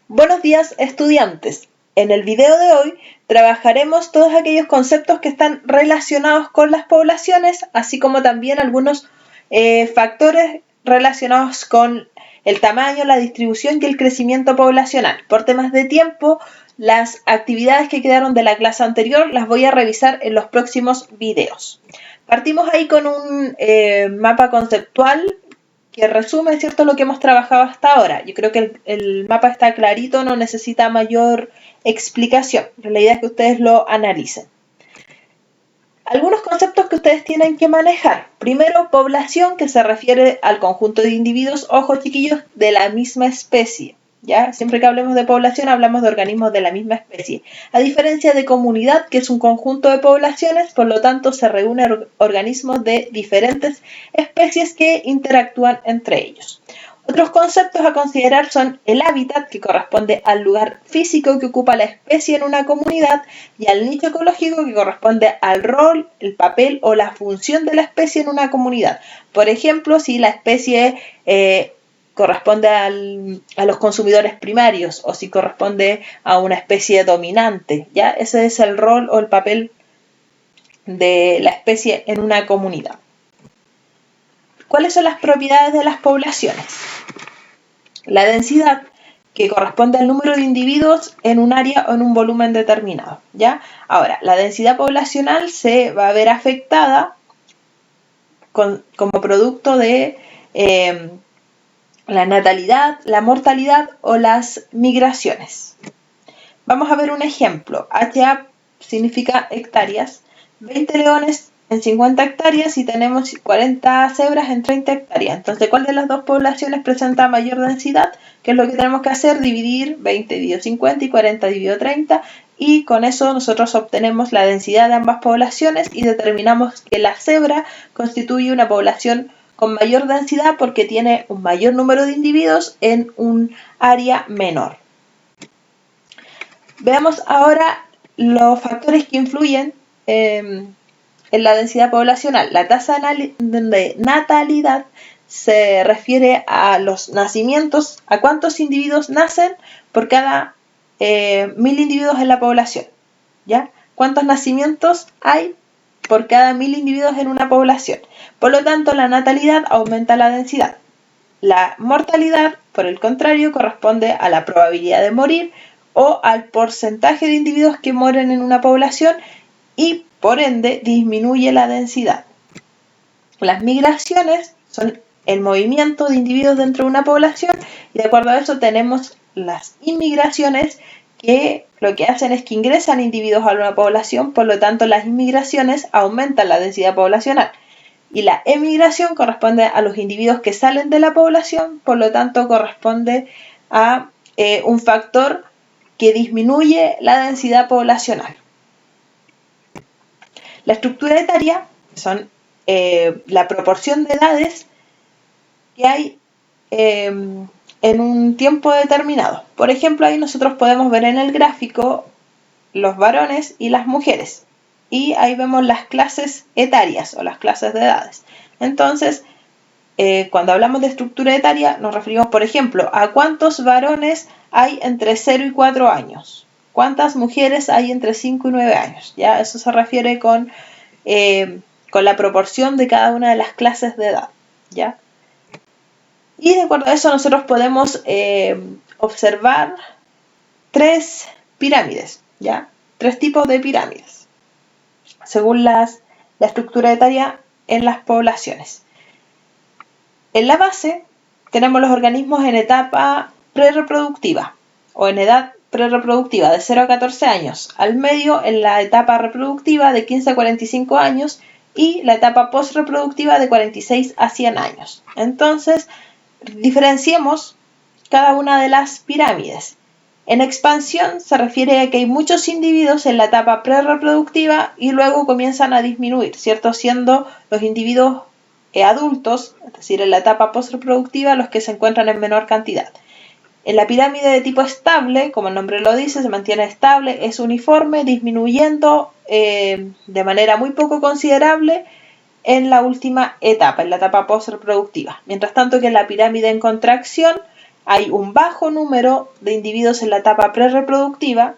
Buenos días, estudiantes. En el video de hoy trabajaremos todos aquellos conceptos que están relacionados con las poblaciones, así como también algunos factores relacionados con el tamaño, la distribución y el crecimiento poblacional. Por temas de tiempo, las actividades que quedaron de la clase anterior las voy a revisar en los próximos videos. Partimos ahí con un mapa conceptual que resume, ¿cierto?, lo que hemos trabajado hasta ahora. Yo creo que el mapa está clarito, no necesita mayor explicación. La idea es que ustedes lo analicen. Algunos conceptos que ustedes tienen que manejar. Primero, población, que se refiere al conjunto de individuos, ojo chiquillos, de la misma especie. ¿Ya? Siempre que hablemos de población hablamos de organismos de la misma especie. A diferencia de comunidad, que es un conjunto de poblaciones, por lo tanto se reúnen organismos de diferentes especies que interactúan entre ellos. Otros conceptos a considerar son el hábitat, que corresponde al lugar físico que ocupa la especie en una comunidad, y al nicho ecológico, que corresponde al rol, el papel o la función de la especie en una comunidad. Por ejemplo, si la especie corresponde a los consumidores primarios o si corresponde a una especie dominante, ¿ya? Ese es el rol o el papel de la especie en una comunidad. ¿Cuáles son las propiedades de las poblaciones? La densidad, que corresponde al número de individuos en un área o en un volumen determinado, ¿ya? Ahora, la densidad poblacional se va a ver afectada como producto de la natalidad, la mortalidad o las migraciones. Vamos a ver un ejemplo. HA significa hectáreas. 20 leones en 50 hectáreas y tenemos 40 cebras en 30 hectáreas. Entonces, ¿cuál de las dos poblaciones presenta mayor densidad? ¿Qué es lo que tenemos que hacer? Dividir 20 dividido 50 y 40 dividido 30. Y con eso nosotros obtenemos la densidad de ambas poblaciones y determinamos que la cebra constituye una población con mayor densidad porque tiene un mayor número de individuos en un área menor. Veamos ahora los factores que influyen en la densidad poblacional. La tasa de natalidad se refiere a los nacimientos, a cuántos individuos nacen por cada 1000 individuos en la población, ¿ya? ¿Cuántos nacimientos hay por cada 1000 individuos en una población? Por lo tanto, la natalidad aumenta la densidad. La mortalidad, por el contrario, corresponde a la probabilidad de morir o al porcentaje de individuos que mueren en una población y, por ende, disminuye la densidad. Las migraciones son el movimiento de individuos dentro de una población y de acuerdo a eso tenemos las inmigraciones, que lo que hacen es que ingresan individuos a una población, por lo tanto las inmigraciones aumentan la densidad poblacional. Y la emigración corresponde a los individuos que salen de la población, por lo tanto corresponde a un factor que disminuye la densidad poblacional. La estructura etaria son la proporción de edades que hay en un tiempo determinado. Por ejemplo, ahí nosotros podemos ver en el gráfico los varones y las mujeres. Y ahí vemos las clases etarias o las clases de edades. Entonces, cuando hablamos de estructura etaria, nos referimos, por ejemplo, a cuántos varones hay entre 0 y 4 años. ¿Cuántas mujeres hay entre 5 y 9 años? ¿Ya? Eso se refiere con la proporción de cada una de las clases de edad, ¿ya? Y de acuerdo a eso nosotros podemos observar 3 pirámides, ¿ya? 3 tipos de pirámides, según la estructura etaria en las poblaciones. En la base tenemos los organismos en etapa prerreproductiva o en edad prerreproductiva de 0 a 14 años, al medio en la etapa reproductiva de 15 a 45 años y la etapa postreproductiva de 46 a 100 años. Entonces, diferenciemos cada una de las pirámides. En expansión se refiere a que hay muchos individuos en la etapa prerreproductiva y luego comienzan a disminuir, ¿cierto? Siendo los individuos adultos, es decir, en la etapa postreproductiva, los que se encuentran en menor cantidad. En la pirámide de tipo estable, como el nombre lo dice, se mantiene estable, es uniforme, disminuyendo de manera muy poco considerable en la última etapa, en la etapa postreproductiva. Mientras tanto que en la pirámide en contracción, hay un bajo número de individuos en la etapa prerreproductiva.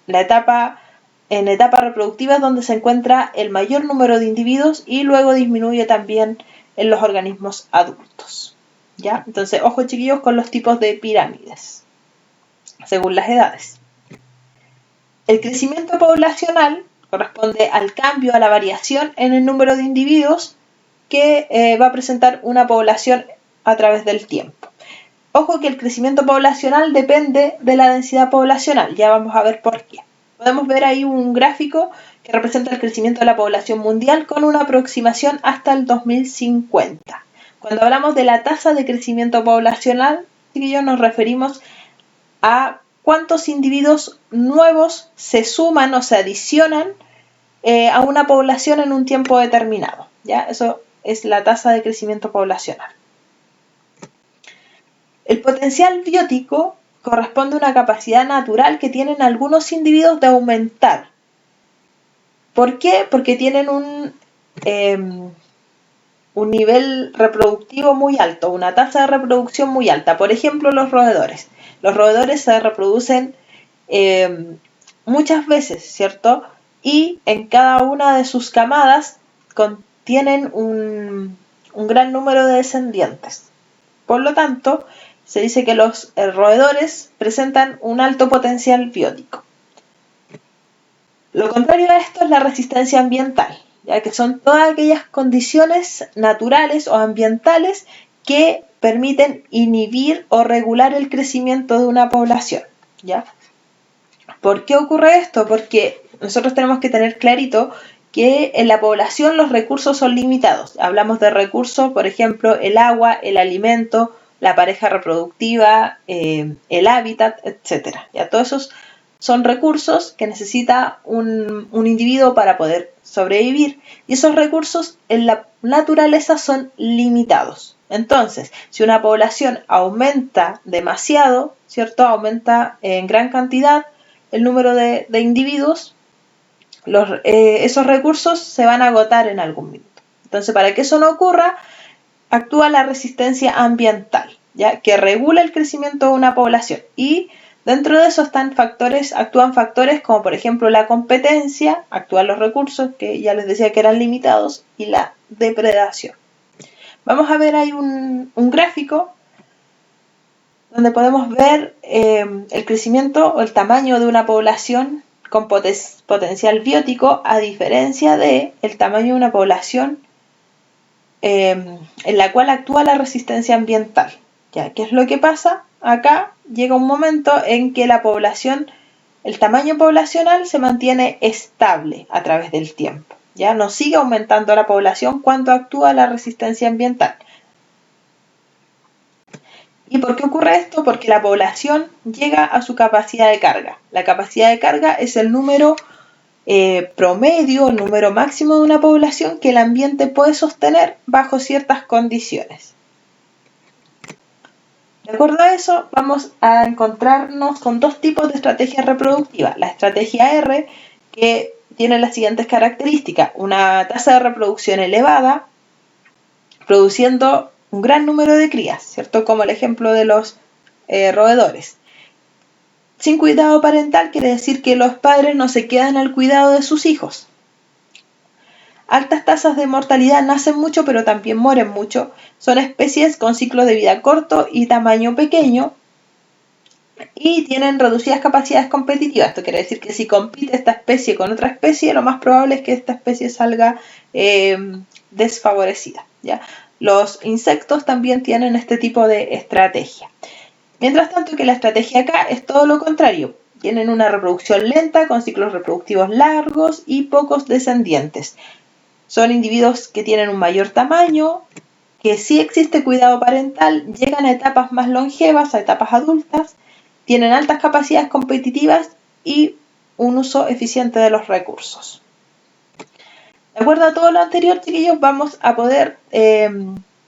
En etapa reproductiva es donde se encuentra el mayor número de individuos y luego disminuye también en los organismos adultos. ¿Ya? Entonces, ojo chiquillos con los tipos de pirámides, según las edades. El crecimiento poblacional corresponde al cambio, a la variación en el número de individuos que va a presentar una población a través del tiempo. Ojo que el crecimiento poblacional depende de la densidad poblacional, ya vamos a ver por qué. Podemos ver ahí un gráfico que representa el crecimiento de la población mundial con una aproximación hasta el 2050. Cuando hablamos de la tasa de crecimiento poblacional, nos referimos a cuántos individuos nuevos se suman o se adicionan a una población en un tiempo determinado. ¿Ya? Eso es la tasa de crecimiento poblacional. El potencial biótico corresponde a una capacidad natural que tienen algunos individuos de aumentar. ¿Por qué? Porque tienen un nivel reproductivo muy alto, una tasa de reproducción muy alta. Por ejemplo, los roedores. Los roedores se reproducen muchas veces, ¿cierto? Y en cada una de sus camadas contienen un gran número de descendientes. Por lo tanto, se dice que los roedores presentan un alto potencial biótico. Lo contrario a esto es la resistencia ambiental, ya que son todas aquellas condiciones naturales o ambientales que permiten inhibir o regular el crecimiento de una población, ¿ya? ¿Por qué ocurre esto? Porque nosotros tenemos que tener clarito que en la población los recursos son limitados. Hablamos de recursos, por ejemplo, el agua, el alimento, la pareja reproductiva, el hábitat, etc. ¿Ya? Todos esos son recursos que necesita un individuo para poder sobrevivir, y esos recursos en la naturaleza son limitados. Entonces, si una población aumenta demasiado, ¿cierto? Aumenta en gran cantidad el número de individuos, esos recursos se van a agotar en algún minuto. Entonces, para que eso no ocurra, actúa la resistencia ambiental, ¿ya? Que regula el crecimiento de una población, y dentro de eso actúan factores como por ejemplo la competencia, actúan los recursos que ya les decía que eran limitados, y la depredación. Vamos a ver ahí un gráfico donde podemos ver el crecimiento o el tamaño de una población con potencial biótico, a diferencia del tamaño de una población en la cual actúa la resistencia ambiental. ¿Ya? ¿Qué es lo que pasa? Acá llega un momento en que la población, el tamaño poblacional se mantiene estable a través del tiempo. ¿Ya? No sigue aumentando la población cuando actúa la resistencia ambiental. ¿Y por qué ocurre esto? Porque la población llega a su capacidad de carga. La capacidad de carga es el número promedio, el número máximo de una población que el ambiente puede sostener bajo ciertas condiciones. De acuerdo a eso, vamos a encontrarnos con dos tipos de estrategias reproductivas. La estrategia R, que tiene las siguientes características: una tasa de reproducción elevada, produciendo un gran número de crías, ¿cierto? Como el ejemplo de los roedores. Sin cuidado parental quiere decir que los padres no se quedan al cuidado de sus hijos. Altas tasas de mortalidad, nacen mucho pero también mueren mucho. Son especies con ciclos de vida corto y tamaño pequeño, y tienen reducidas capacidades competitivas. Esto quiere decir que si compite esta especie con otra especie, lo más probable es que esta especie salga desfavorecida, ¿ya? Los insectos también tienen este tipo de estrategia. Mientras tanto que la estrategia acá es todo lo contrario. Tienen una reproducción lenta, con ciclos reproductivos largos y pocos descendientes. Son individuos que tienen un mayor tamaño, que sí existe cuidado parental, llegan a etapas más longevas, a etapas adultas, tienen altas capacidades competitivas y un uso eficiente de los recursos. De acuerdo a todo lo anterior, chiquillos, vamos a poder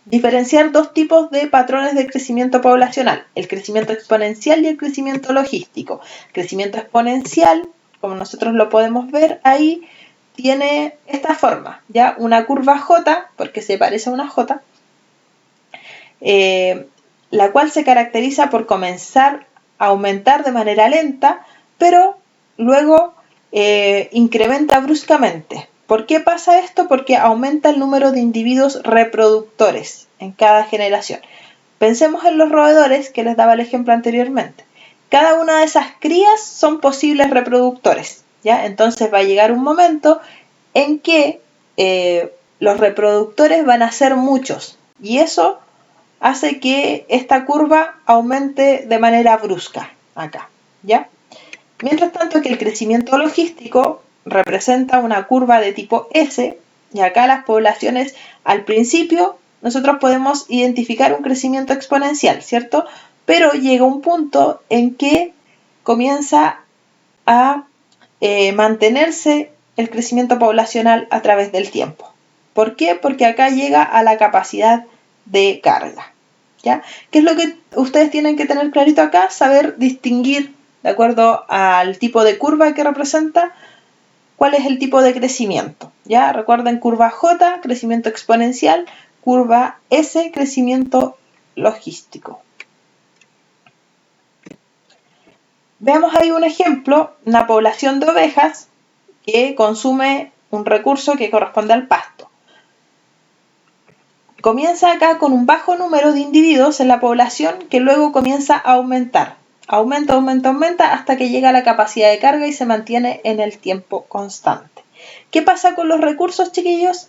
diferenciar dos tipos de patrones de crecimiento poblacional: el crecimiento exponencial y el crecimiento logístico. El crecimiento exponencial, como nosotros lo podemos ver ahí, tiene esta forma, ¿ya? Una curva J, porque se parece a una J. la cual se caracteriza por comenzar a aumentar de manera lenta, pero luego incrementa bruscamente. ¿Por qué pasa esto? Porque aumenta el número de individuos reproductores en cada generación. Pensemos en los roedores, que les daba el ejemplo anteriormente. Cada una de esas crías son posibles reproductores, ¿ya? Entonces va a llegar un momento en que los reproductores van a ser muchos, y eso hace que esta curva aumente de manera brusca acá, ¿ya? Mientras tanto que el crecimiento logístico representa una curva de tipo S, y acá las poblaciones al principio nosotros podemos identificar un crecimiento exponencial, ¿cierto? Pero llega un punto en que comienza a mantenerse el crecimiento poblacional a través del tiempo. ¿Por qué? Porque acá llega a la capacidad de carga, ¿ya? ¿Qué es lo que ustedes tienen que tener clarito acá? Saber distinguir, de acuerdo al tipo de curva que representa, cuál es el tipo de crecimiento, ¿ya? Recuerden, curva J, crecimiento exponencial, curva S, crecimiento logístico. Veamos ahí un ejemplo, una población de ovejas que consume un recurso que corresponde al pasto. Comienza acá con un bajo número de individuos en la población que luego comienza a aumentar. Aumenta hasta que llega a la capacidad de carga y se mantiene en el tiempo constante. ¿Qué pasa con los recursos, chiquillos?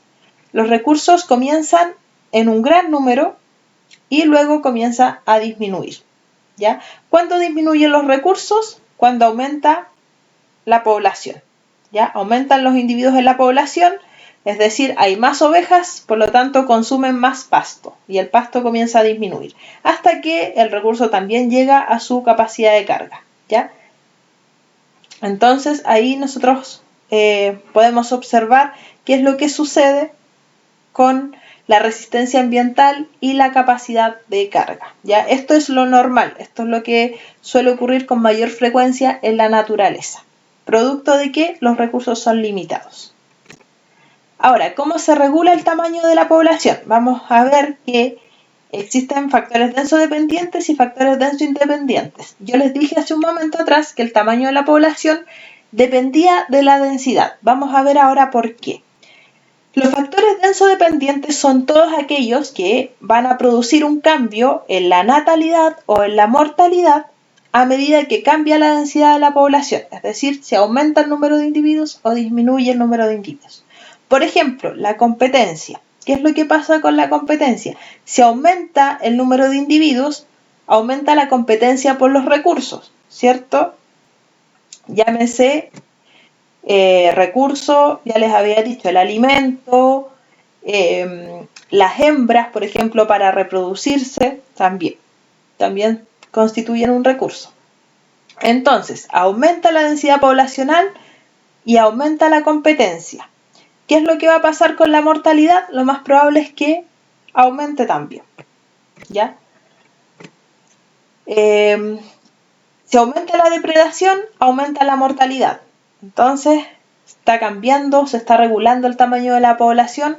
Los recursos comienzan en un gran número y luego comienza a disminuir, ¿ya? ¿Cuándo disminuyen los recursos? Cuando aumenta la población, ¿ya? Aumentan los individuos en la población, es decir, hay más ovejas, por lo tanto consumen más pasto y el pasto comienza a disminuir hasta que el recurso también llega a su capacidad de carga, ¿ya? Entonces ahí nosotros podemos observar qué es lo que sucede con la resistencia ambiental y la capacidad de carga, ¿ya? Esto es lo normal, esto es lo que suele ocurrir con mayor frecuencia en la naturaleza, producto de que los recursos son limitados. Ahora, ¿cómo se regula el tamaño de la población? Vamos a ver que existen factores denso-dependientes y factores denso-independientes. Yo les dije hace un momento atrás que el tamaño de la población dependía de la densidad. Vamos a ver ahora por qué. Los factores denso-dependientes son todos aquellos que van a producir un cambio en la natalidad o en la mortalidad a medida que cambia la densidad de la población, es decir, si aumenta el número de individuos o disminuye el número de individuos. Por ejemplo, la competencia. ¿Qué es lo que pasa con la competencia? Si aumenta el número de individuos, aumenta la competencia por los recursos, ¿cierto? Llámese recurso, ya les había dicho, el alimento, las hembras, por ejemplo, para reproducirse, también constituyen un recurso. Entonces, aumenta la densidad poblacional y aumenta la competencia. ¿Qué es lo que va a pasar con la mortalidad? Lo más probable es que aumente también, ¿ya? Si aumenta la depredación, aumenta la mortalidad. Entonces, está cambiando, se está regulando el tamaño de la población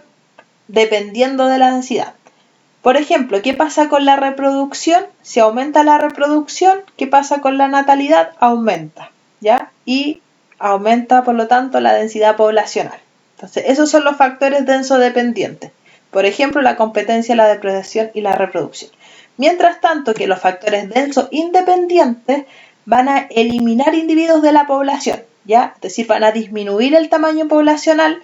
dependiendo de la densidad. Por ejemplo, ¿qué pasa con la reproducción? Si aumenta la reproducción, ¿qué pasa con la natalidad? Aumenta, ¿ya? Y aumenta, por lo tanto, la densidad poblacional. Entonces, esos son los factores denso-dependientes. Por ejemplo, la competencia, la depredación y la reproducción. Mientras tanto que los factores denso-independientes van a eliminar individuos de la población, ¿ya? Es decir, van a disminuir el tamaño poblacional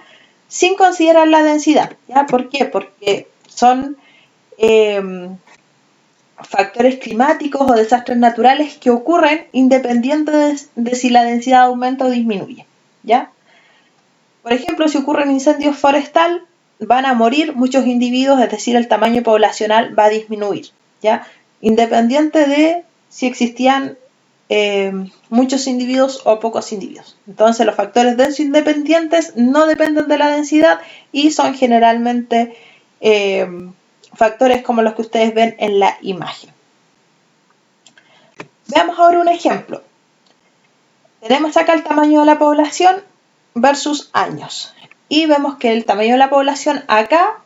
sin considerar la densidad, ¿ya? ¿Por qué? Porque son factores climáticos o desastres naturales que ocurren independiente de si la densidad aumenta o disminuye, ¿ya? Por ejemplo, si ocurre un incendio forestal, van a morir muchos individuos, es decir, el tamaño poblacional va a disminuir, ¿ya? Independiente de si existían muchos individuos o pocos individuos. Entonces, los factores denso-independientes no dependen de la densidad y son generalmente factores como los que ustedes ven en la imagen. Veamos ahora un ejemplo. Tenemos acá el tamaño de la población versus años. Y vemos que el tamaño de la población acá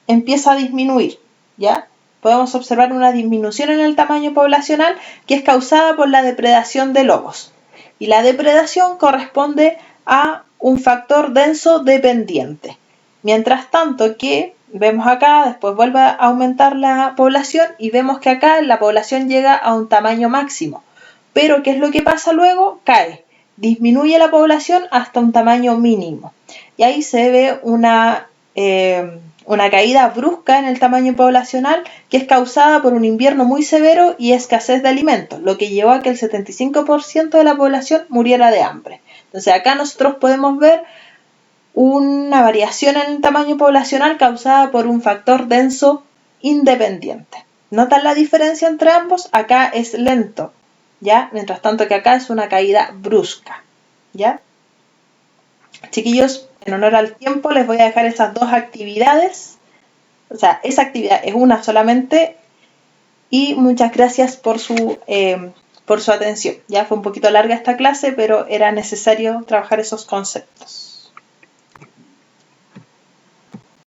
empieza a disminuir, ¿ya? podemos observar una disminución en el tamaño poblacional que es causada por la depredación de lobos. Y la depredación corresponde a un factor denso dependiente. Mientras tanto que vemos acá, después vuelve a aumentar la población y vemos que acá la población llega a un tamaño máximo. Pero ¿qué es lo que pasa luego? Cae, disminuye la población hasta un tamaño mínimo. Y ahí se ve una caída brusca en el tamaño poblacional que es causada por un invierno muy severo y escasez de alimentos, lo que llevó a que el 75% de la población muriera de hambre. Entonces acá nosotros podemos ver una variación en el tamaño poblacional causada por un factor denso independiente. ¿Notan la diferencia entre ambos? Acá es lento, ¿ya? Mientras tanto que acá es una caída brusca, ¿ya? Chiquillos, en honor al tiempo les voy a dejar esas dos actividades. O sea, esa actividad es una solamente. Y muchas gracias por su atención. Ya fue un poquito larga esta clase, pero era necesario trabajar esos conceptos.